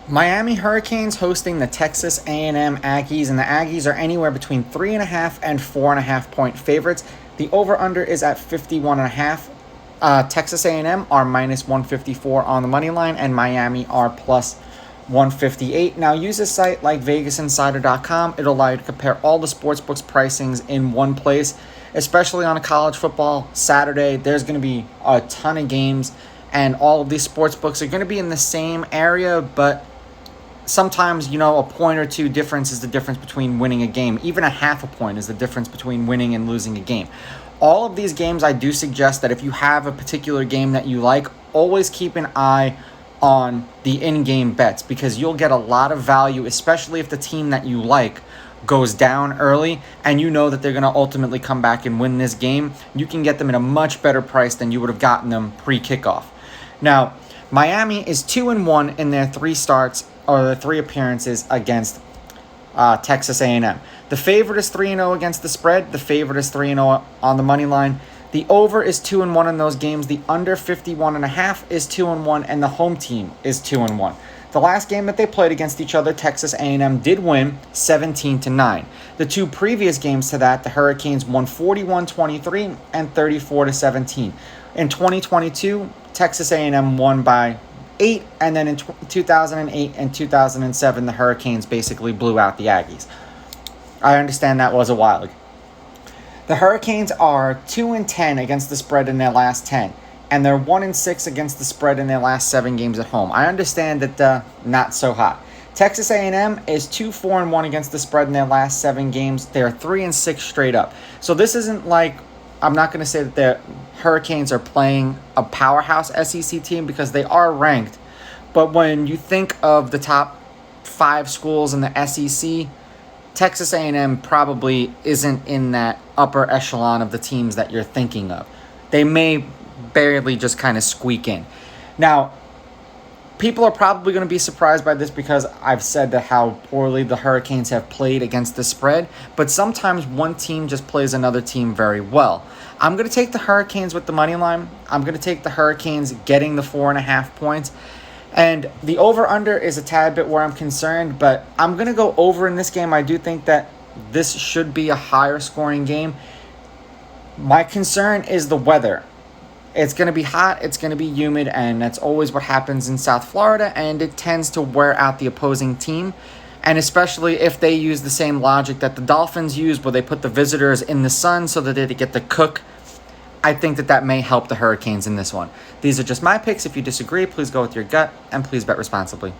Miami Hurricanes hosting the Texas A&M Aggies, and the Aggies are anywhere between 3.5 and 4.5 point favorites. The over/under is at 51.5. Texas A&M are minus 154 on the money line, and Miami are plus 158. Now, use a site like VegasInsider.com. It'll allow you to compare all the sportsbooks pricings in one place, especially on a college football Saturday. There's going to be a ton of games, and all of these sports books are going to be in the same area, but sometimes, a point or two difference is the difference between winning a game. Even a half a point is the difference between winning and losing a game. All of these games, I do suggest that if you have a particular game that you like, always keep an eye on the in-game bets, because you'll get a lot of value, especially if the team that you like goes down early and you know that they're going to ultimately come back and win this game. You can get them at a much better price than you would have gotten them pre-kickoff. Now, Miami is 2-1 in their three starts or the three appearances against Texas A&M. The favorite is 3-0 against the spread. The favorite is 3-0 on the money line. The over is 2-1 in those games. The under 51.5 is 2-1, and the home team is 2-1. The last game that they played against each other, Texas A&M did win 17-9. The two previous games to that, the Hurricanes won 41-23 and 34-17. In 2022, Texas A&M won by 8, and then in 2008 and 2007, the Hurricanes basically blew out the Aggies. I understand that was a while ago. The Hurricanes are 2-10 against the spread in their last 10, and they're 1-6 against the spread in their last 7 games at home. I understand that not so hot. Texas A&M is 2-4-1 against the spread in their last 7 games. They are 3-6 straight up. So this isn't like, I'm not going to say that the Hurricanes are playing a powerhouse SEC team, because they are ranked. But when you think of the top 5 schools in the SEC, Texas A&M probably isn't in that upper echelon of the teams that you're thinking of. They may barely just kind of squeak in. Now, people are probably going to be surprised by this, because I've said that how poorly the Hurricanes have played against the spread, but sometimes one team just plays another team very well. I'm going to take the Hurricanes with the money line. I'm going to take the Hurricanes getting the 4.5 points. And the over-under is a tad bit where I'm concerned, but I'm going to go over in this game. I do think that this should be a higher scoring game. My concern is the weather. It's going to be hot, it's going to be humid, and that's always what happens in South Florida, and it tends to wear out the opposing team. And especially if they use the same logic that the Dolphins use, where they put the visitors in the sun so that they get to cook, I think that may help the Hurricanes in this one. These are just my picks. If you disagree, please go with your gut, and please bet responsibly.